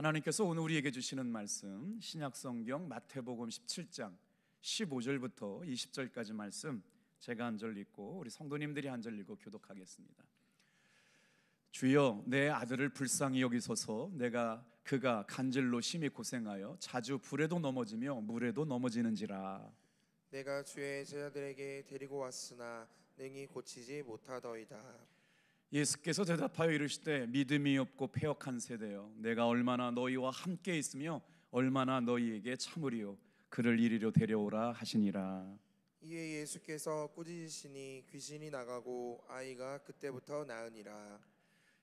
하나님께서 오늘 우리에게 주시는 말씀, 신약성경 마태복음 17장 15절부터 20절까지 말씀, 제가 한 절 읽고 우리 성도님들이 한 절 읽고 교독하겠습니다. 주여, 내 아들을 불쌍히 여기소서. 그가 간질로 심히 고생하여 자주 불에도 넘어지며 물에도 넘어지는지라. 내가 주의 제자들에게 데리고 왔으나 능히 고치지 못하더이다. 예수께서 대답하여 이르시되, 믿음이 없고 패역한 세대여, 내가 얼마나 너희와 함께 있으며 얼마나 너희에게 참으리요. 그를 이리로 데려오라 하시니라. 이에 예수께서 꾸짖으시니 귀신이 나가고 아이가 그때부터 나으니라.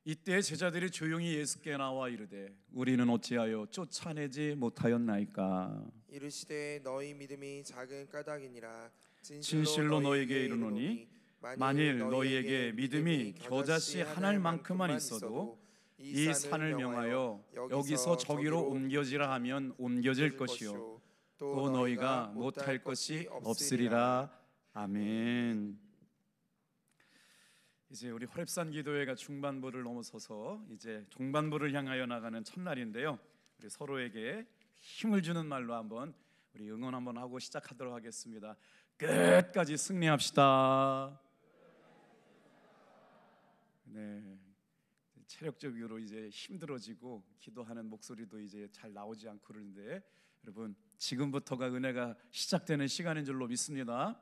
이때 제자들이 조용히 예수께 나와 이르되, 우리는 어찌하여 쫓아내지 못하였나이까? 이르시되, 너희 믿음이 작은 까닭이니라. 진실로 너희에게 이르노니 만일 너희에게 믿음이 겨자씨 한 알만큼만 있어도 이 산을 명하여 여기서 저기로 옮겨지라 하면 옮겨질 것이요, 또 너희가 못할 것이 없으리라. 아멘. 이제 우리 호렙산 기도회가 중반부를 넘어서서 이제 종반부를 향하여 나가는 첫날인데요, 우리 서로에게 힘을 주는 말로 한번 우리 응원 한번 하고 시작하도록 하겠습니다. 끝까지 승리합시다. 네, 체력적으로 이제 힘들어지고 기도하는 목소리도 이제 잘 나오지 않고 그러는데, 여러분 지금부터가 은혜가 시작되는 시간인 줄로 믿습니다.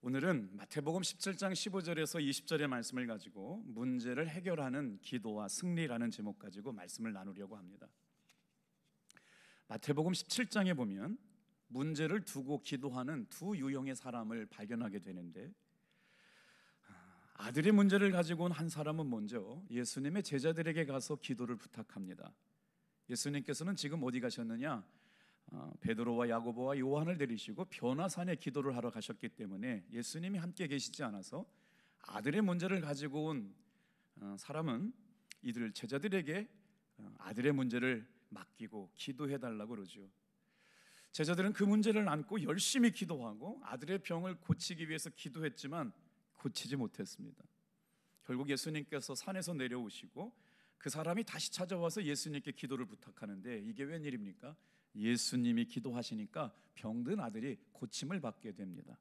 오늘은 마태복음 17장 15절에서 20절의 말씀을 가지고 문제를 해결하는 기도와 승리라는 제목 가지고 말씀을 나누려고 합니다. 마태복음 17장에 보면 문제를 두고 기도하는 두 유형의 사람을 발견하게 되는데, 아들의 문제를 가지고 온 한 사람은 먼저 예수님의 제자들에게 가서 기도를 부탁합니다. 예수님께서는 지금 어디 가셨느냐? 베드로와 야고보와 요한을 데리시고 변화산에 기도를 하러 가셨기 때문에 예수님이 함께 계시지 않아서 아들의 문제를 가지고 온 사람은 이들 제자들에게 아들의 문제를 맡기고 기도해달라고 그러죠. 제자들은 그 문제를 안고 열심히 기도하고 아들의 병을 고치기 위해서 기도했지만 고치지 못했습니다. 결국 예수님께서 산에서 내려오시고 그 사람이 다시 찾아와서 예수님께 기도를 부탁하는데, 이게 웬일입니까? 예수님이 기도하시니까 병든 아들이 고침을 받게 됩니다.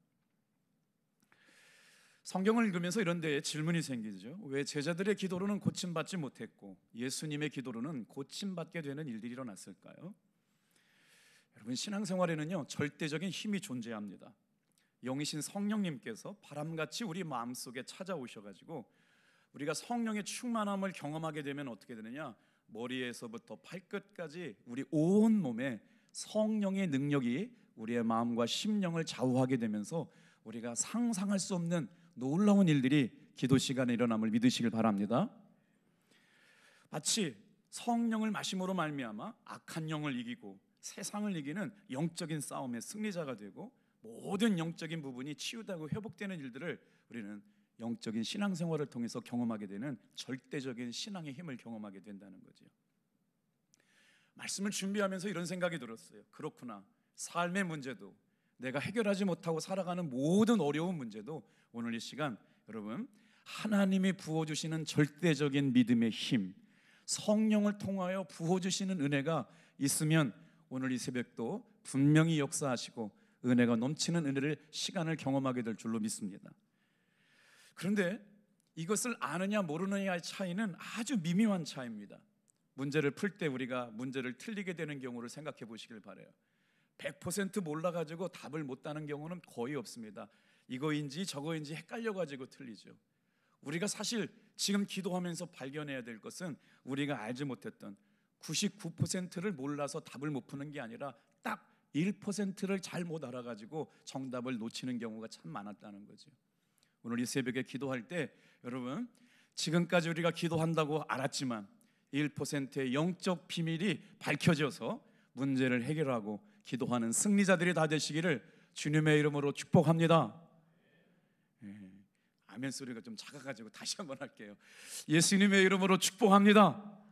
성경을 읽으면서 이런 데에 질문이 생기죠. 왜 제자들의 기도로는 고침받지 못했고 예수님의 기도로는 고침받게 되는 일들이 일어났을까요? 여러분, 신앙생활에는요 절대적인 힘이 존재합니다. 영이신 성령님께서 바람같이 우리 마음속에 찾아오셔가지고 우리가 성령의 충만함을 경험하게 되면 어떻게 되느냐? 머리에서부터 발끝까지 우리 온 몸에 성령의 능력이 우리의 마음과 심령을 좌우하게 되면서 우리가 상상할 수 없는 놀라운 일들이 기도 시간에 일어남을 믿으시길 바랍니다. 마치 성령을 마심으로 말미암아 악한 영을 이기고 세상을 이기는 영적인 싸움의 승리자가 되고 모든 영적인 부분이 치유되고 회복되는 일들을 우리는 영적인 신앙생활을 통해서 경험하게 되는 절대적인 신앙의 힘을 경험하게 된다는 거죠. 말씀을 준비하면서 이런 생각이 들었어요. 그렇구나, 삶의 문제도, 내가 해결하지 못하고 살아가는 모든 어려운 문제도 오늘 이 시간 여러분, 하나님이 부어주시는 절대적인 믿음의 힘, 성령을 통하여 부어주시는 은혜가 있으면 오늘 이 새벽도 분명히 역사하시고 은혜가 넘치는 은혜를 시간을 경험하게 될 줄로 믿습니다. 그런데 이것을 아느냐 모르느냐의 차이는 아주 미묘한 차이입니다. 문제를 풀 때 우리가 문제를 틀리게 되는 경우를 생각해 보시길 바라요. 100% 몰라가지고 답을 못 따는 경우는 거의 없습니다. 이거인지 저거인지 헷갈려가지고 틀리죠. 우리가 사실 지금 기도하면서 발견해야 될 것은 우리가 알지 못했던 99%를 몰라서 답을 못 푸는 게 아니라 딱 1%를 잘못 알아가지고 정답을 놓치는 경우가 참 많았다는 거죠. 오늘 이 새벽에 기도할 때 여러분, 지금까지 우리가 기도한다고 알았지만 1%의 영적 비밀이 밝혀져서 문제를 해결하고 기도하는 승리자들이 다 되시기를 주님의 이름으로 축복합니다. 아멘 소리가 좀 작아가지고 다시 한번 할게요. 예수님의 이름으로 축복합니다.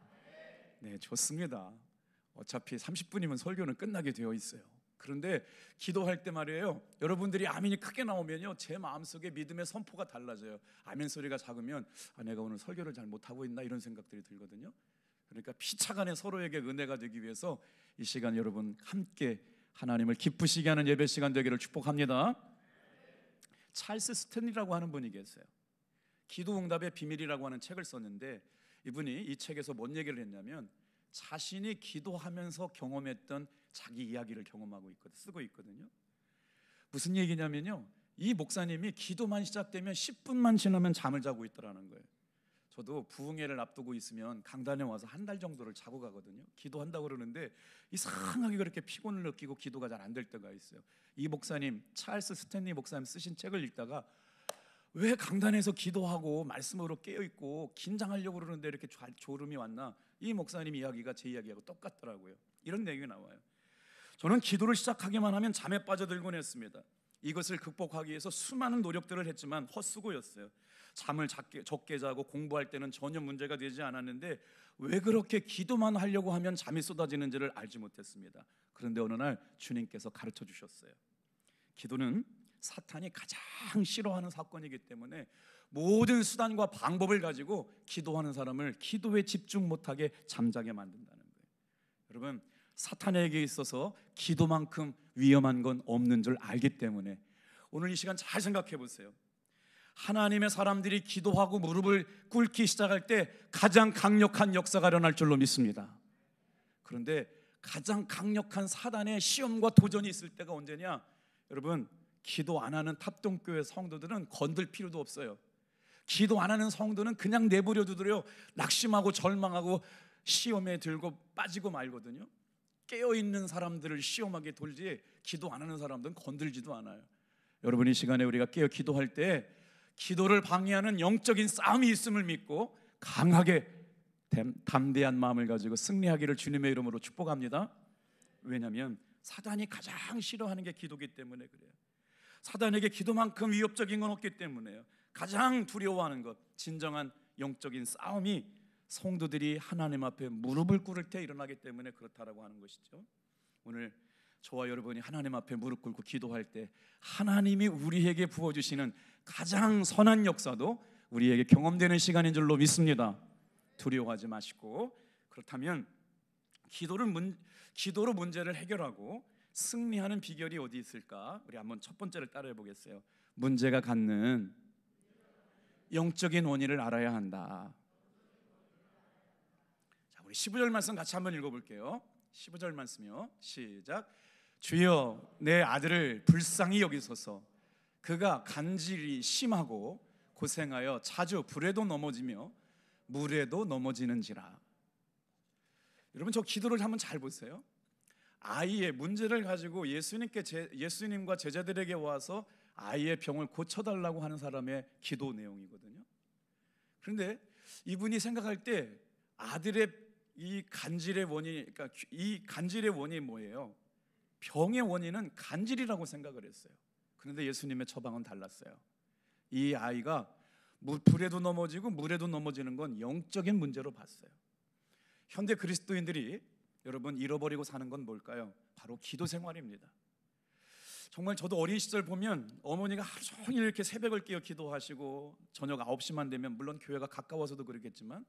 네, 좋습니다. 어차피 30분이면 설교는 끝나게 되어 있어요. 그런데 기도할 때 말이에요, 여러분들이 아멘이 크게 나오면요 제 마음속에 믿음의 선포가 달라져요. 아멘 소리가 작으면 내가 오늘 설교를 잘 못하고 있나 이런 생각들이 들거든요. 그러니까 피차간에 서로에게 은혜가 되기 위해서 이 시간 여러분 함께 하나님을 기쁘시게 하는 예배 시간 되기를 축복합니다. 찰스 스탠리라고 하는 분이 계세요. 기도응답의 비밀이라고 하는 책을 썼는데 이분이 이 책에서 뭔 얘기를 했냐면 자신이 기도하면서 경험했던 자기 이야기를 쓰고 있거든요. 무슨 얘기냐면요, 이 목사님이 기도만 시작되면 10분만 지나면 잠을 자고 있더라는 거예요. 저도 부흥회를 앞두고 있으면 강단에 와서 한 달 정도를 자고 가거든요. 기도한다고 그러는데 이상하게 그렇게 피곤을 느끼고 기도가 잘 안 될 때가 있어요. 이 목사님, 찰스 스탠리 목사님 쓰신 책을 읽다가 왜 강단에서 기도하고 말씀으로 깨어있고 긴장하려고 그러는데 이렇게 졸음이 왔나, 이 목사님 이야기가 제 이야기하고 똑같더라고요. 이런 내용이 나와요. 저는 기도를 시작하기만 하면 잠에 빠져들곤 했습니다. 이것을 극복하기 위해서 수많은 노력들을 했지만 헛수고였어요. 잠을 적게 자고 공부할 때는 전혀 문제가 되지 않았는데 왜 그렇게 기도만 하려고 하면 잠이 쏟아지는지를 알지 못했습니다. 그런데 어느 날 주님께서 가르쳐 주셨어요. 기도는 사탄이 가장 싫어하는 사건이기 때문에 모든 수단과 방법을 가지고 기도하는 사람을 기도에 집중 못하게 잠자게 만든다는 거예요. 여러분, 사탄에게 있어서 기도만큼 위험한 건 없는 줄 알기 때문에 오늘 이 시간 잘 생각해 보세요. 하나님의 사람들이 기도하고 무릎을 꿇기 시작할 때 가장 강력한 역사가 일어날 줄로 믿습니다. 그런데 가장 강력한 사단의 시험과 도전이 있을 때가 언제냐? 여러분, 기도 안 하는 탑동교회 성도들은 건들 필요도 없어요. 기도 안 하는 성도는 그냥 내버려 두더라도 낙심하고 절망하고 시험에 들고 빠지고 말거든요. 깨어있는 사람들을 시험하게 돌지 기도 안 하는 사람들은 건들지도 않아요. 여러분, 이 시간에 우리가 깨어 기도할 때 기도를 방해하는 영적인 싸움이 있음을 믿고 강하게 담대한 마음을 가지고 승리하기를 주님의 이름으로 축복합니다. 왜냐하면 사단이 가장 싫어하는 게 기도기 때문에 그래요. 사단에게 기도만큼 위협적인 건 없기 때문에요. 가장 두려워하는 것, 진정한 영적인 싸움이 성도들이 하나님 앞에 무릎을 꿇을 때 일어나기 때문에 그렇다라고 하는 것이죠. 오늘 저와 여러분이 하나님 앞에 무릎 꿇고 기도할 때 하나님이 우리에게 부어주시는 가장 선한 역사도 우리에게 경험되는 시간인 줄로 믿습니다. 두려워하지 마시고, 그렇다면 기도로 문제를 해결하고 승리하는 비결이 어디 있을까? 우리 한번 첫 번째를 따라해 보겠어요. 문제가 갖는 영적인 원인을 알아야 한다. 자, 우리 15절 말씀 같이 한번 읽어볼게요. 15절 말씀이요. 시작. 주여, 내 아들을 불쌍히 여기소서. 그가 간질이 심하고 고생하여 자주 불에도 넘어지며 물에도 넘어지는지라. 여러분, 저 기도를 한번 잘 보세요. 아이의 문제를 가지고 예수님과 제자들에게 와서 아이의 병을 고쳐달라고 하는 사람의 기도 내용이거든요. 그런데 이분이 생각할 때 아들의 이 간질의 원인, 그러니까 이 간질의 원인이 뭐예요? 병의 원인은 간질이라고 생각을 했어요. 그런데 예수님의 처방은 달랐어요. 이 아이가 불에도 넘어지고 물에도 넘어지는 건 영적인 문제로 봤어요. 현대 그리스도인들이 여러분 잃어버리고 사는 건 뭘까요? 바로 기도 생활입니다. 정말 저도 어린 시절 보면 어머니가 하루 종일 이렇게 새벽을 깨어 기도하시고 저녁 9시만 되면, 물론 교회가 가까워서도 그러겠지만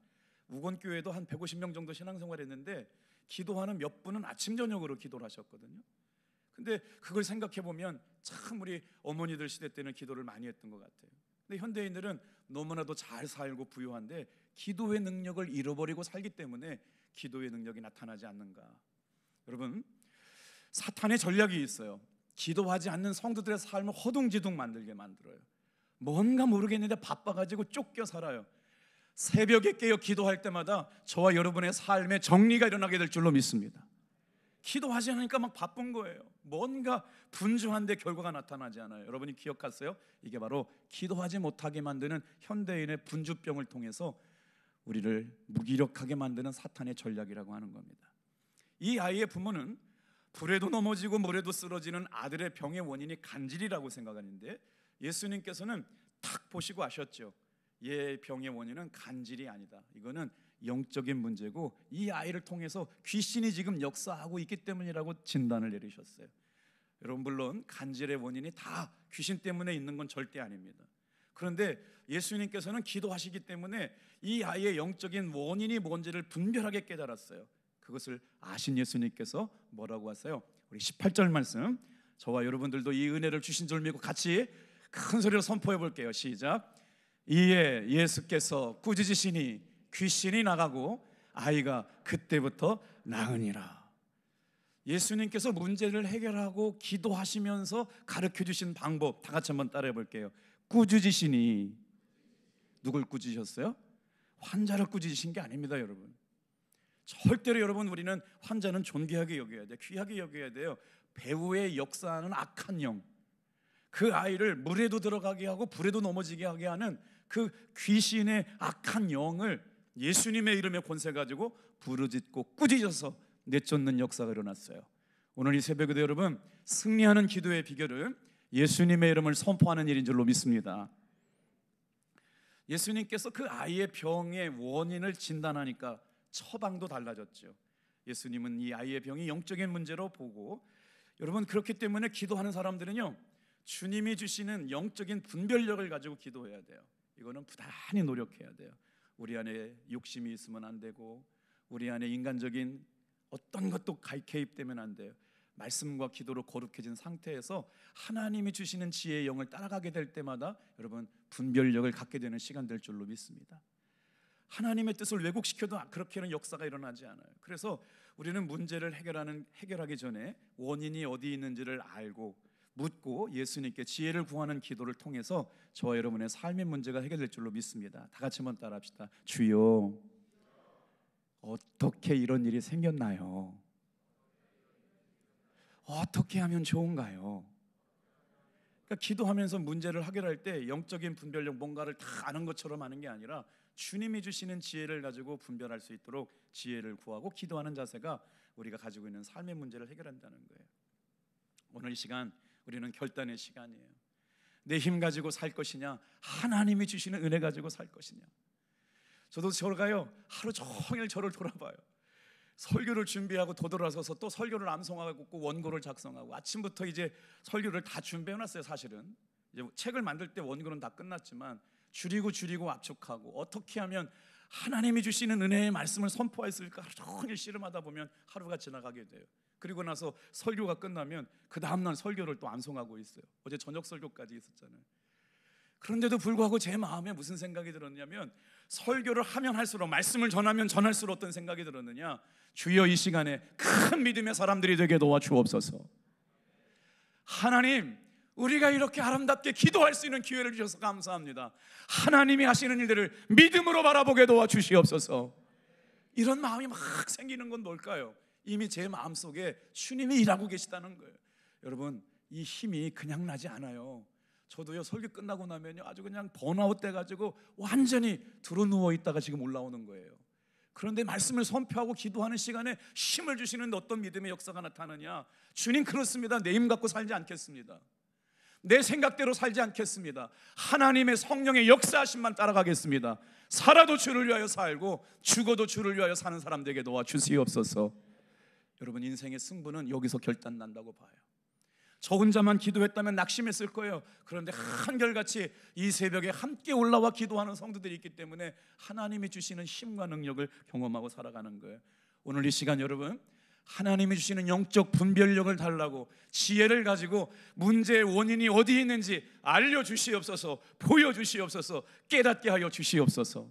우건교회도 한 150명 정도 신앙생활했는데 기도하는 몇 분은 아침 저녁으로 기도를 하셨거든요. 근데 그걸 생각해 보면 참 우리 어머니들 시대 때는 기도를 많이 했던 것 같아요. 근데 현대인들은 너무나도 잘 살고 부유한데 기도의 능력을 잃어버리고 살기 때문에 기도의 능력이 나타나지 않는가? 여러분, 사탄의 전략이 있어요. 기도하지 않는 성도들의 삶을 허둥지둥 만들게 만들어요. 뭔가 모르겠는데 바빠가지고 쫓겨 살아요. 새벽에 깨어 기도할 때마다 저와 여러분의 삶에 정리가 일어나게 될 줄로 믿습니다. 기도하지 않으니까 막 바쁜 거예요. 뭔가 분주한데 결과가 나타나지 않아요. 여러분이 기억하세요? 이게 바로 기도하지 못하게 만드는 현대인의 분주병을 통해서 우리를 무기력하게 만드는 사탄의 전략이라고 하는 겁니다. 이 아이의 부모는 불에도 넘어지고 물에도 쓰러지는 아들의 병의 원인이 간질이라고 생각하는데 예수님께서는 탁 보시고 아셨죠. 얘 병의 원인은 간질이 아니다. 이거는 영적인 문제고 이 아이를 통해서 귀신이 지금 역사하고 있기 때문이라고 진단을 내리셨어요. 여러분, 물론 간질의 원인이 다 귀신 때문에 있는 건 절대 아닙니다. 그런데 예수님께서는 기도하시기 때문에 이 아이의 영적인 원인이 뭔지를 분별하게 깨달았어요. 그것을 아신 예수님께서 뭐라고 하세요? 우리 18절 말씀, 저와 여러분들도 이 은혜를 주신 줄 믿고 같이 큰 소리로 선포해 볼게요. 시작. 이에 예수께서 꾸짖으시니 귀신이 나가고 아이가 그때부터 나으니라. 예수님께서 문제를 해결하고 기도하시면서 가르쳐 주신 방법, 다 같이 한번 따라해 볼게요. 꾸짖으시니, 누굴 꾸짖으셨어요? 환자를 꾸짖으신 게 아닙니다, 여러분. 절대로 여러분, 우리는 환자는 존귀하게 여겨야 돼요. 귀하게 여겨야 돼요. 배후에 역사하는 악한 영, 그 아이를 물에도 들어가게 하고 불에도 넘어지게 하게 하는 그 귀신의 악한 영을 예수님의 이름의 권세 가지고 부르짖고 꾸짖어서 내쫓는 역사가 일어났어요. 오늘 이 새벽에도 여러분, 승리하는 기도의 비결은 예수님의 이름을 선포하는 일인 줄로 믿습니다. 예수님께서 그 아이의 병의 원인을 진단하니까 처방도 달라졌죠. 예수님은 이 아이의 병이 영적인 문제로 보고, 여러분, 그렇기 때문에 기도하는 사람들은요, 주님이 주시는 영적인 분별력을 가지고 기도해야 돼요. 이거는 부단히 노력해야 돼요. 우리 안에 욕심이 있으면 안 되고, 우리 안에 인간적인 어떤 것도 개입되면 안 돼요. 말씀과 기도로 거룩해진 상태에서 하나님이 주시는 지혜의 영을 따라가게 될 때마다 여러분, 분별력을 갖게 되는 시간 될 줄로 믿습니다. 하나님의 뜻을 왜곡시켜도 그렇게는 역사가 일어나지 않아요. 그래서 우리는 문제를 해결하기 전에 원인이 어디 있는지를 알고 묻고 예수님께 지혜를 구하는 기도를 통해서 저와 여러분의 삶의 문제가 해결될 줄로 믿습니다. 다 같이 한번 따라합시다. 주여, 어떻게 이런 일이 생겼나요? 어떻게 하면 좋은가요? 그러니까 기도하면서 문제를 해결할 때 영적인 분별력, 뭔가를 다 아는 것처럼 하는 게 아니라 주님이 주시는 지혜를 가지고 분별할 수 있도록 지혜를 구하고 기도하는 자세가 우리가 가지고 있는 삶의 문제를 해결한다는 거예요. 오늘 이 시간 우리는 결단의 시간이에요. 내 힘 가지고 살 것이냐, 하나님이 주시는 은혜 가지고 살 것이냐. 저도 저가요, 하루 종일 저를 돌아봐요. 설교를 준비하고 도돌아서서 또 설교를 암송하고 원고를 작성하고, 아침부터 이제 설교를 다 준비해놨어요. 사실은 이제 책을 만들 때 원고는 다 끝났지만 줄이고 압축하고 어떻게 하면 하나님이 주시는 은혜의 말씀을 선포할 수 있을까 하루 종일 씨름하다 보면 하루가 지나가게 돼요. 그리고 나서 설교가 끝나면 그 다음날 설교를 또 암송하고 있어요. 어제 저녁 설교까지 있었잖아요. 그런데도 불구하고 제 마음에 무슨 생각이 들었냐면, 설교를 하면 할수록, 말씀을 전하면 전할수록 어떤 생각이 들었느냐, 주여 이 시간에 큰 믿음의 사람들이 되게 도와주옵소서. 하나님, 우리가 이렇게 아름답게 기도할 수 있는 기회를 주셔서 감사합니다. 하나님이 하시는 일들을 믿음으로 바라보게 도와주시옵소서. 이런 마음이 막 생기는 건 뭘까요? 이미 제 마음속에 주님이 일하고 계시다는 거예요. 여러분, 이 힘이 그냥 나지 않아요. 저도요, 설교 끝나고 나면요, 아주 그냥 번아웃 돼가지고 완전히 드러누워 있다가 지금 올라오는 거예요. 그런데 말씀을 선포하고 기도하는 시간에 힘을 주시는 어떤 믿음의 역사가 나타나냐? 주님, 그렇습니다. 내 힘 갖고 살지 않겠습니다. 내 생각대로 살지 않겠습니다. 하나님의 성령의 역사하심만 따라가겠습니다. 살아도 주를 위하여 살고 죽어도 주를 위하여 사는 사람 되게 도와주시옵소서. 여러분, 인생의 승부는 여기서 결단난다고 봐요. 저 혼자만 기도했다면 낙심했을 거예요. 그런데 한결같이 이 새벽에 함께 올라와 기도하는 성도들이 있기 때문에 하나님이 주시는 힘과 능력을 경험하고 살아가는 거예요. 오늘 이 시간 여러분, 하나님이 주시는 영적 분별력을 달라고 지혜를 가지고 문제의 원인이 어디 있는지 알려주시옵소서, 보여주시옵소서, 깨닫게 하여 주시옵소서.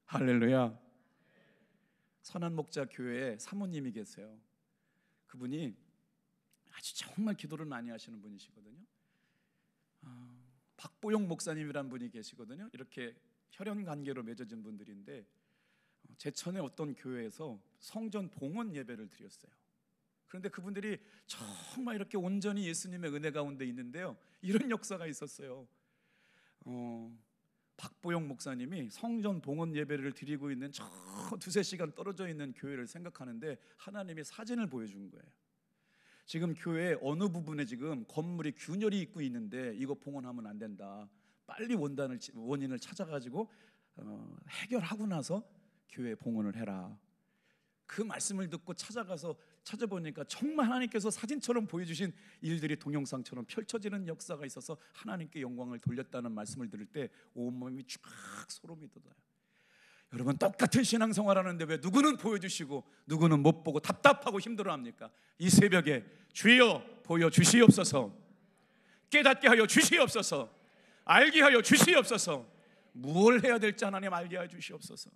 할렐루야. 선한 목자 교회에 사모님이 계세요. 그분이 아주 정말 기도를 많이 하시는 분이시거든요. 박보영 목사님이란 분이 계시거든요. 이렇게 혈연 관계로 맺어진 분들인데, 제천의 어떤 교회에서 성전 봉헌 예배를 드렸어요. 그런데 그분들이 정말 이렇게 온전히 예수님의 은혜 가운데 있는데요, 이런 역사가 있었어요. 박보영 목사님이 성전 봉헌 예배를 드리고 있는 저 두세 시간 떨어져 있는 교회를 생각하는데 하나님이 사진을 보여준 거예요. 지금 교회 어느 부분에 지금 건물이 균열이 있고 있는데 이거 봉헌하면 안 된다. 빨리 원인을 찾아가지고 해결하고 나서 교회 봉헌을 해라. 그 말씀을 듣고 찾아보니까 정말 하나님께서 사진처럼 보여주신 일들이 동영상처럼 펼쳐지는 역사가 있어서 하나님께 영광을 돌렸다는 말씀을 들을 때 온몸이 쫙 소름이 돋아요. 여러분, 똑같은 신앙생활하는데 왜 누구는 보여주시고 누구는 못 보고 답답하고 힘들어합니까? 이 새벽에 주여 보여주시옵소서, 깨닫게 하여 주시옵소서, 알게 하여 주시옵소서, 무엇을 해야 될지 하나님 알게 하여 주시옵소서.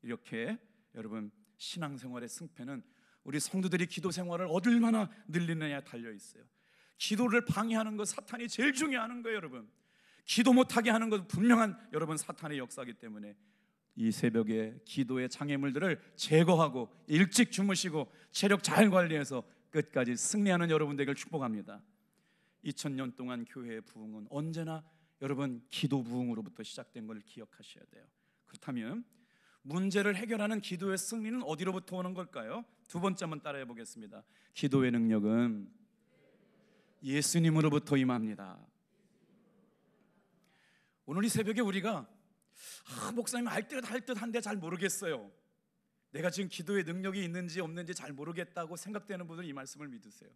이렇게 여러분, 신앙생활의 승패는 우리 성도들이 기도 생활을 얼마나 늘리느냐에 달려있어요. 기도를 방해하는 것, 사탄이 제일 중요하는 거예요. 여러분, 기도 못하게 하는 것 분명한 여러분 사탄의 역사이기 때문에 이 새벽에 기도의 장애물들을 제거하고 일찍 주무시고 체력 잘 관리해서 끝까지 승리하는 여러분 되기를 축복합니다. 2000년 동안 교회의 부흥은 언제나 여러분 기도 부흥으로부터 시작된 걸 기억하셔야 돼요. 그렇다면 문제를 해결하는 기도의 승리는 어디로부터 오는 걸까요? 두 번째 한번 따라해 보겠습니다. 기도의 능력은 예수님으로부터 임합니다. 오늘 이 새벽에 우리가 목사님 할 듯 한데 잘 모르겠어요, 내가 지금 기도의 능력이 있는지 없는지 잘 모르겠다고 생각되는 분들은 이 말씀을 믿으세요.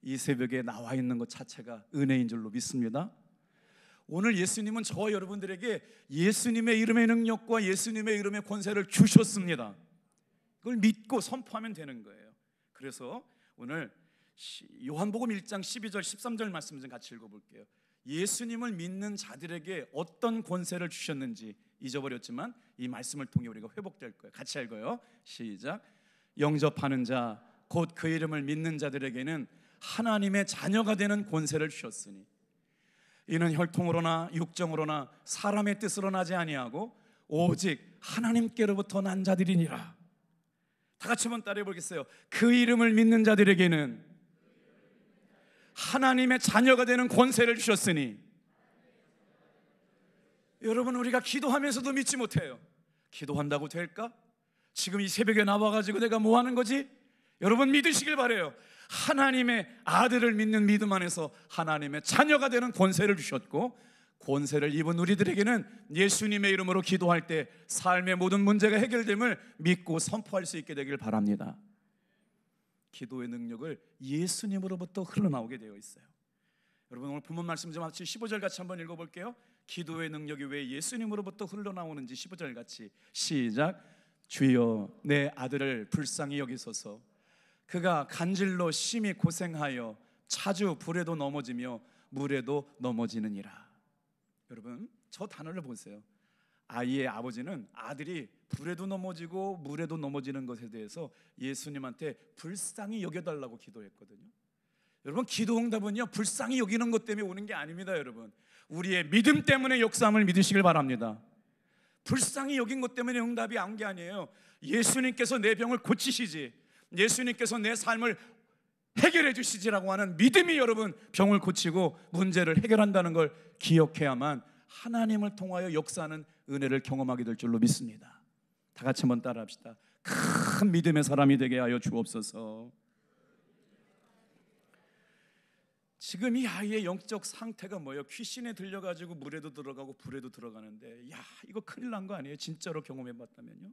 이 새벽에 나와 있는 것 자체가 은혜인 줄로 믿습니다. 오늘 예수님은 저와 여러분들에게 예수님의 이름의 능력과 예수님의 이름의 권세를 주셨습니다. 그걸 믿고 선포하면 되는 거예요. 그래서 오늘 요한복음 1장 12절 13절 말씀 좀 같이 읽어볼게요. 예수님을 믿는 자들에게 어떤 권세를 주셨는지 잊어버렸지만 이 말씀을 통해 우리가 회복될 거예요. 같이 읽어요. 시작. 영접하는 자 곧 그 이름을 믿는 자들에게는 하나님의 자녀가 되는 권세를 주셨으니 이는 혈통으로나 육정으로나 사람의 뜻으로 나지 아니하고 오직 하나님께로부터 난 자들이니라. 다 같이 한번 따라해 보겠어요. 그 이름을 믿는 자들에게는 하나님의 자녀가 되는 권세를 주셨으니. 여러분, 우리가 기도하면서도 믿지 못해요. 기도한다고 될까? 지금 이 새벽에 나와가지고 내가 뭐 하는 거지? 여러분 믿으시길 바라요. 하나님의 아들을 믿는 믿음 안에서 하나님의 자녀가 되는 권세를 주셨고, 권세를 입은 우리들에게는 예수님의 이름으로 기도할 때 삶의 모든 문제가 해결됨을 믿고 선포할 수 있게 되길 바랍니다. 기도의 능력을 예수님으로부터 흘러나오게 되어 있어요. 여러분, 오늘 본문 말씀 좀 같이 15절 같이 한번 읽어볼게요. 기도의 능력이 왜 예수님으로부터 흘러나오는지 15절 같이 시작. 주여 내 아들을 불쌍히 여기소서. 그가 간질로 심히 고생하여 자주 불에도 넘어지며 물에도 넘어지느니라. 여러분, 저 단어를 보세요. 아이의 아버지는 아들이 불에도 넘어지고 물에도 넘어지는 것에 대해서 예수님한테 불쌍히 여겨달라고 기도했거든요. 여러분, 기도 응답은요 불쌍히 여기는 것 때문에 오는 게 아닙니다. 여러분, 우리의 믿음 때문에 역사함을 믿으시길 바랍니다. 불쌍히 여긴 것 때문에 응답이 안 게 아니에요. 예수님께서 내 병을 고치시지, 예수님께서 내 삶을 해결해 주시지라고 하는 믿음이 여러분 병을 고치고 문제를 해결한다는 걸 기억해야만 하나님을 통하여 역사하는 은혜를 경험하게 될 줄로 믿습니다. 다 같이 한번 따라합시다. 큰 믿음의 사람이 되게 하여 주옵소서. 지금 이 아이의 영적 상태가 뭐예요? 귀신에 들려가지고 물에도 들어가고 불에도 들어가는데, 야, 이거 큰일 난 거 아니에요? 진짜로 경험해봤다면요.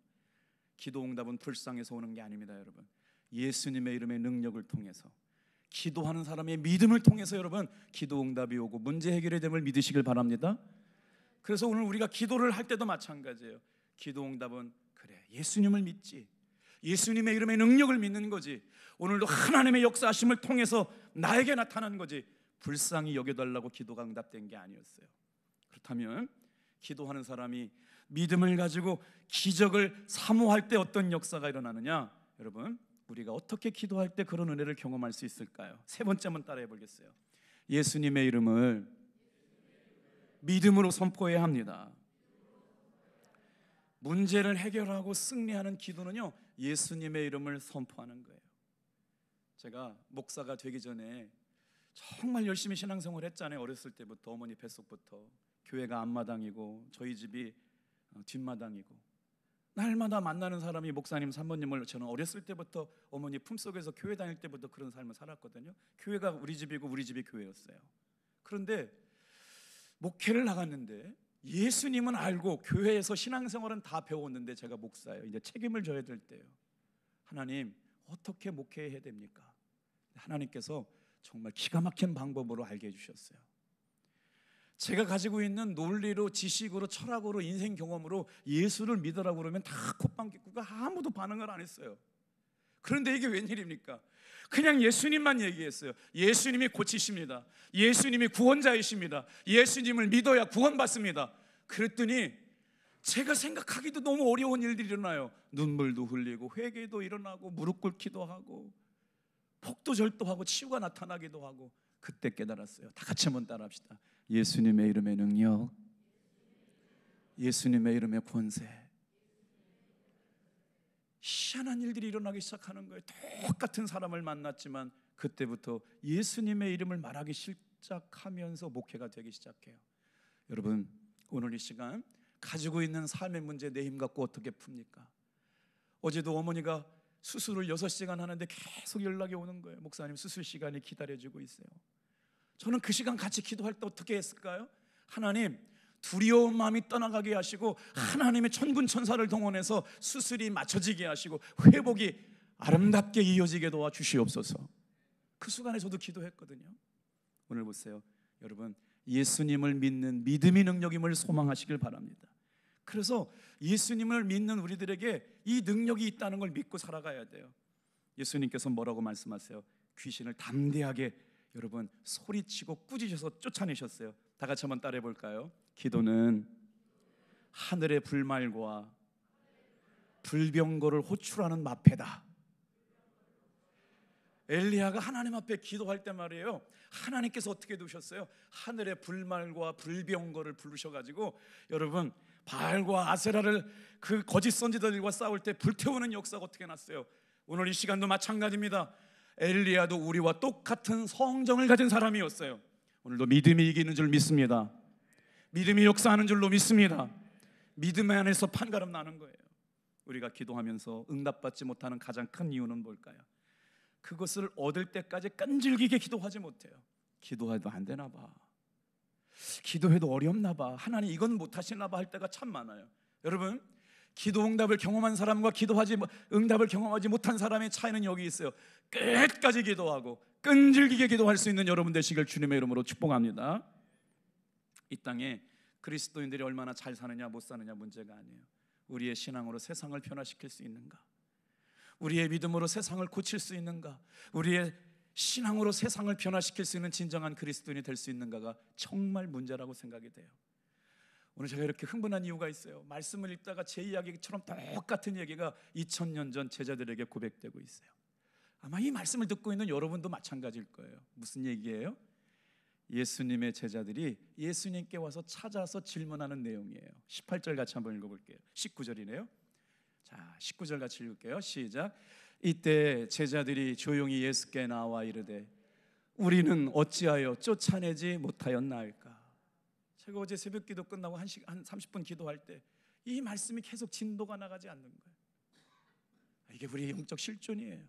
기도 응답은 불쌍해서 오는 게 아닙니다. 여러분, 예수님의 이름의 능력을 통해서, 기도하는 사람의 믿음을 통해서 여러분 기도 응답이 오고 문제 해결이 됨을 믿으시길 바랍니다. 그래서 오늘 우리가 기도를 할 때도 마찬가지예요. 기도 응답은 그래, 예수님을 믿지, 예수님의 이름의 능력을 믿는 거지. 오늘도 하나님의 역사하심을 통해서 나에게 나타난 거지, 불쌍히 여겨달라고 기도가 응답된 게 아니었어요. 그렇다면 기도하는 사람이 믿음을 가지고 기적을 사모할 때 어떤 역사가 일어나느냐? 여러분, 우리가 어떻게 기도할 때 그런 은혜를 경험할 수 있을까요? 세 번째 한번 따라해 보겠어요. 예수님의 이름을 믿음으로 선포해야 합니다. 문제를 해결하고 승리하는 기도는요 예수님의 이름을 선포하는 거예요. 제가 목사가 되기 전에 정말 열심히 신앙생활을 했잖아요. 어렸을 때부터 어머니 뱃속부터. 교회가 앞마당이고 저희 집이 뒷마당이고, 날마다 만나는 사람이 목사님, 사모님을, 저는 어렸을 때부터 어머니 품속에서 교회 다닐 때부터 그런 삶을 살았거든요. 교회가 우리 집이고 우리 집이 교회였어요. 그런데 목회를 나갔는데 예수님은 알고 교회에서 신앙생활은 다 배웠는데 제가 목사예요. 이제 책임을 져야 될 때예요. 하나님 어떻게 목회해야 됩니까? 하나님께서 정말 기가 막힌 방법으로 알게 해주셨어요. 제가 가지고 있는 논리로, 지식으로, 철학으로, 인생 경험으로 예수를 믿으라고 그러면 다 콧방귀꾸고 아무도 반응을 안 했어요. 그런데 이게 웬일입니까? 그냥 예수님만 얘기했어요. 예수님이 고치십니다. 예수님이 구원자이십니다. 예수님을 믿어야 구원받습니다. 그랬더니 제가 생각하기도 너무 어려운 일들이 일어나요. 눈물도 흘리고 회개도 일어나고 무릎 꿇기도 하고 폭도 절도하고 치유가 나타나기도 하고, 그때 깨달았어요. 다 같이 한번 따라합시다. 예수님의 이름의 능력, 예수님의 이름의 권세. 희한한 일들이 일어나기 시작하는 거예요. 똑같은 사람을 만났지만 그때부터 예수님의 이름을 말하기 시작하면서 목회가 되기 시작해요. 여러분, 오늘 이 시간 가지고 있는 삶의 문제 내 힘 갖고 어떻게 풉니까? 어제도 어머니가 수술을 6시간 하는데 계속 연락이 오는 거예요. 목사님, 수술 시간이 기다려지고 있어요. 저는 그 시간 같이 기도할 때 어떻게 했을까요? 하나님, 두려운 마음이 떠나가게 하시고 하나님의 천군 천사를 동원해서 수술이 맞춰지게 하시고 회복이 아름답게 이어지게 도와주시옵소서. 그 순간에 저도 기도했거든요. 오늘 보세요. 여러분, 예수님을 믿는 믿음이 능력임을 소망하시길 바랍니다. 그래서 예수님을 믿는 우리들에게 이 능력이 있다는 걸 믿고 살아가야 돼요. 예수님께서 뭐라고 말씀하세요? 귀신을 담대하게 여러분 소리치고 꾸짖으셔서 쫓아내셨어요. 다 같이 한번 따라해 볼까요? 기도는 하늘의 불말과 불병거를 호출하는 마패다. 엘리야가 하나님 앞에 기도할 때 말이에요, 하나님께서 어떻게 두셨어요? 하늘의 불말과 불병거를 부르셔가지고 여러분 바알과 아세라를 그 거짓 선지자들과 싸울 때 불태우는 역사가 어떻게 났어요? 오늘 이 시간도 마찬가지입니다. 엘리야도 우리와 똑같은 성정을 가진 사람이었어요. 오늘도 믿음이 이기는 줄 믿습니다. 믿음이 역사하는 줄로 믿습니다. 믿음 안에서 판가름 나는 거예요. 우리가 기도하면서 응답받지 못하는 가장 큰 이유는 뭘까요? 그것을 얻을 때까지 끈질기게 기도하지 못해요. 기도해도 안 되나 봐, 기도해도 어렵나 봐, 하나님 이건 못하시나 봐 할 때가 참 많아요. 여러분, 기도 응답을 경험한 사람과 응답을 경험하지 못한 사람의 차이는 여기 있어요. 끝까지 기도하고 끈질기게 기도할 수 있는 여러분 되시길 주님의 이름으로 축복합니다. 이 땅에 그리스도인들이 얼마나 잘 사느냐 못 사느냐 문제가 아니에요. 우리의 신앙으로 세상을 변화시킬 수 있는가? 우리의 믿음으로 세상을 고칠 수 있는가? 우리의 신앙으로 세상을 변화시킬 수 있는 진정한 그리스도인이 될 수 있는가가 정말 문제라고 생각이 돼요. 오늘 제가 이렇게 흥분한 이유가 있어요. 말씀을 읽다가 제 이야기처럼 똑같은 얘기가 2000년 전 제자들에게 고백되고 있어요. 아마 이 말씀을 듣고 있는 여러분도 마찬가지일 거예요. 무슨 얘기예요? 예수님의 제자들이 예수님께 와서 찾아서 질문하는 내용이에요. 18절 같이 한번 읽어볼게요. 19절이네요. 자, 19절 같이 읽을게요. 시작. 이때 제자들이 조용히 예수께 나와 이르되 우리는 어찌하여 쫓아내지 못하였나이까? 제가 어제 새벽 기도 끝나고 한 30분 기도할 때 이 말씀이 계속 진도가 나가지 않는 거예요. 이게 우리의 영적 실존이에요.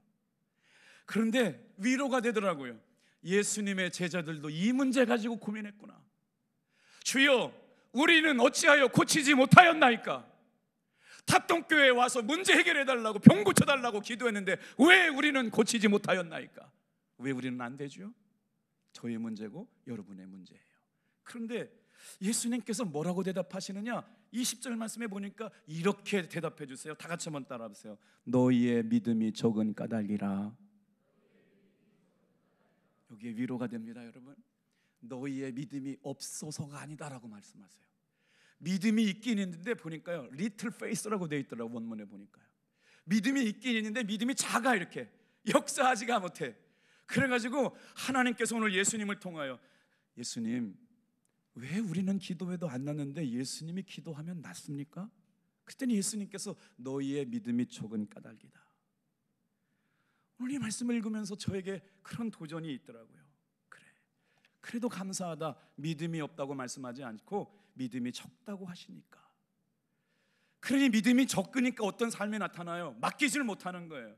그런데 위로가 되더라고요. 예수님의 제자들도 이 문제 가지고 고민했구나. 주여, 우리는 어찌하여 고치지 못하였나이까? 탑동교회에 와서 문제 해결해달라고, 병 고쳐달라고 기도했는데 왜 우리는 고치지 못하였나이까? 왜 우리는 안 되죠? 저의 문제고 여러분의 문제예요. 그런데 예수님께서 뭐라고 대답하시느냐? 20절 말씀에 보니까 이렇게 대답해 주세요. 다 같이 한번 따라 보세요. 너희의 믿음이 적은 까닭이라. 여기에 위로가 됩니다, 여러분. 너희의 믿음이 없어서가 아니다라고 말씀하세요. 믿음이 있긴 있는데 보니까요, little faith라고 되어 있더라고요. 원문에 보니까요. 믿음이 있긴 있는데 믿음이 작아, 이렇게 역사하지가 못해. 그래가지고 하나님께서 오늘 예수님을 통하여, 예수님 왜 우리는 기도해도 안 낫는데 예수님이 기도하면 낫습니까? 그랬더니 예수님께서 너희의 믿음이 적은 까닭이다. 오늘 이 말씀을 읽으면서 저에게 그런 도전이 있더라고요. 그래도 감사하다. 믿음이 없다고 말씀하지 않고 믿음이 적다고 하시니까. 그러니 믿음이 적으니까 어떤 삶이 나타나요? 맡기질 못하는 거예요.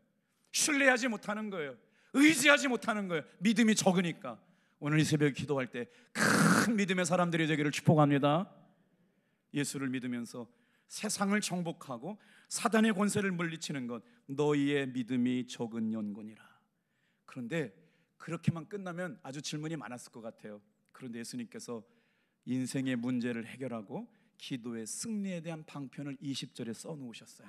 신뢰하지 못하는 거예요. 의지하지 못하는 거예요. 믿음이 적으니까. 오늘 이 새벽에 기도할 때 큰 믿음의 사람들이 되기를 축복합니다. 예수를 믿으면서 세상을 정복하고 사단의 권세를 물리치는 것, 너희의 믿음이 적은 연고니라. 그런데 그렇게만 끝나면 아주 질문이 많았을 것 같아요. 그런데 예수님께서 인생의 문제를 해결하고 기도의 승리에 대한 방편을 20절에 써놓으셨어요.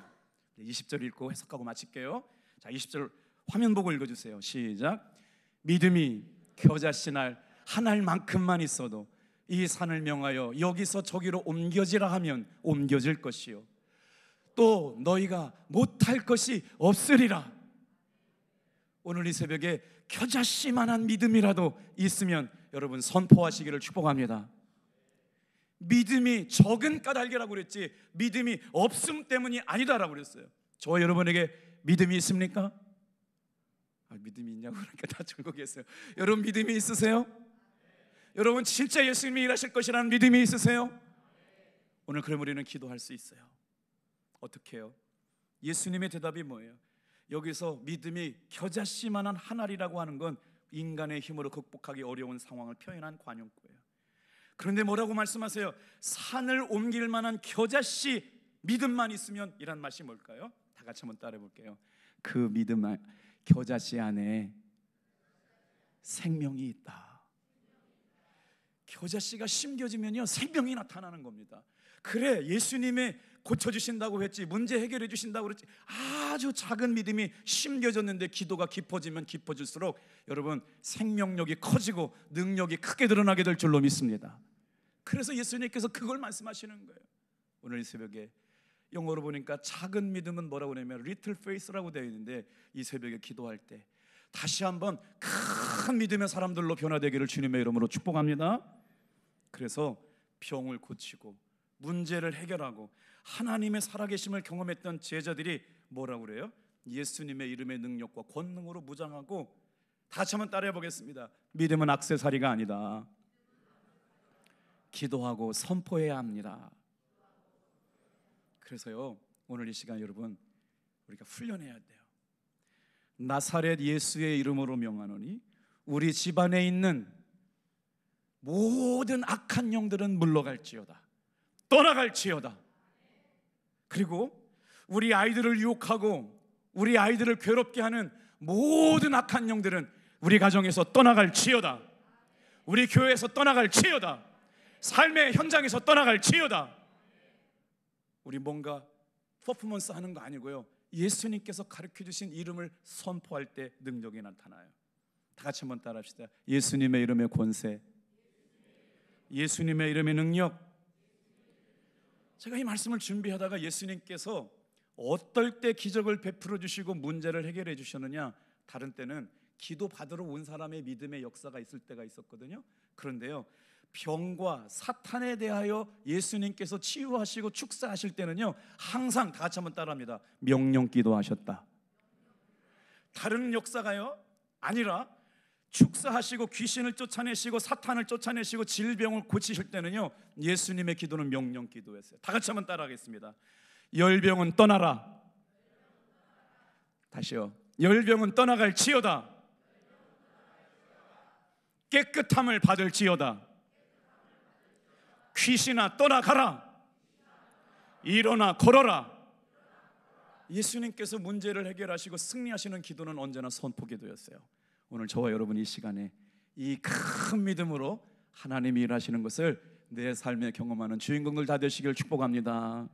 20절 읽고 해석하고 마칠게요. 자, 20절 화면 보고 읽어주세요. 시작. 믿음이 겨자씨날 한 알만큼만 있어도 이 산을 명하여 여기서 저기로 옮겨지라 하면 옮겨질 것이요 또 너희가 못할 것이 없으리라. 오늘 이 새벽에 겨자씨만한 믿음이라도 있으면 여러분 선포하시기를 축복합니다. 믿음이 적은 까닭이라고 그랬지 믿음이 없음 때문이 아니다라고 그랬어요. 저 여러분에게 믿음이 있습니까? 믿음이 있냐고 그러니까 다 졸고 계세요. 여러분 믿음이 있으세요? 여러분 진짜 예수님이 일하실 것이라는 믿음이 있으세요? 오늘 그럼 우리는 기도할 수 있어요. 어떻게 해요? 예수님의 대답이 뭐예요? 여기서 믿음이 겨자씨만한 한 알이라고 하는 건 인간의 힘으로 극복하기 어려운 상황을 표현한 관용구예요. 그런데 뭐라고 말씀하세요? 산을 옮길 만한 겨자씨 믿음만 있으면 이란 맛이 뭘까요? 다 같이 한번 따라해 볼게요. 그 믿음 겨자씨 안에 생명이 있다. 겨자씨가 심겨지면요 생명이 나타나는 겁니다. 그래 예수님의 고쳐주신다고 했지 문제 해결해 주신다고 그랬지 아주 작은 믿음이 심겨졌는데 기도가 깊어지면 깊어질수록 여러분 생명력이 커지고 능력이 크게 드러나게 될 줄로 믿습니다. 그래서 예수님께서 그걸 말씀하시는 거예요. 오늘 이 새벽에 영어로 보니까 작은 믿음은 뭐라고 하냐면 little faith라고 되어 있는데 이 새벽에 기도할 때 다시 한번 큰 믿음의 사람들로 변화되기를 주님의 이름으로 축복합니다. 그래서 병을 고치고 문제를 해결하고 하나님의 살아계심을 경험했던 제자들이 뭐라고 그래요? 예수님의 이름의 능력과 권능으로 무장하고 다시 한번 따라해 보겠습니다. 믿음은 액세서리가 아니다. 기도하고 선포해야 합니다. 그래서요 오늘 이 시간 여러분 우리가 훈련해야 돼요. 나사렛 예수의 이름으로 명하노니 우리 집안에 있는 모든 악한 영들은 물러갈지어다. 떠나갈지어다. 그리고 우리 아이들을 유혹하고 우리 아이들을 괴롭게 하는 모든 악한 영들은 우리 가정에서 떠나갈지어다. 우리 교회에서 떠나갈지어다. 삶의 현장에서 떠나갈지어다. 우리 뭔가 퍼포먼스 하는 거 아니고요 예수님께서 가르쳐주신 이름을 선포할 때 능력이 나타나요. 다 같이 한번 따라합시다. 예수님의 이름의 권세, 예수님의 이름의 능력. 제가 이 말씀을 준비하다가 예수님께서 어떨 때 기적을 베풀어 주시고 문제를 해결해 주셨느냐, 다른 때는 기도 받으러 온 사람의 믿음의 역사가 있을 때가 있었거든요. 그런데요 병과 사탄에 대하여 예수님께서 치유하시고 축사하실 때는요 항상 다 같이 한번 따라합니다. 명령 기도하셨다. 다른 역사가요 아니라 축사하시고 귀신을 쫓아내시고 사탄을 쫓아내시고 질병을 고치실 때는요 예수님의 기도는 명령 기도였어요. 다 같이 한번 따라하겠습니다. 열병은 떠나라. 다시요. 열병은 떠나갈지어다. 깨끗함을 받을지어다. 귀신아 떠나가라. 일어나 걸어라. 예수님께서 문제를 해결하시고 승리하시는 기도는 언제나 선포 기도였어요. 오늘 저와 여러분 이 시간에 이 큰 믿음으로 하나님이 일하시는 것을 내 삶에 경험하는 주인공들 다 되시길 축복합니다.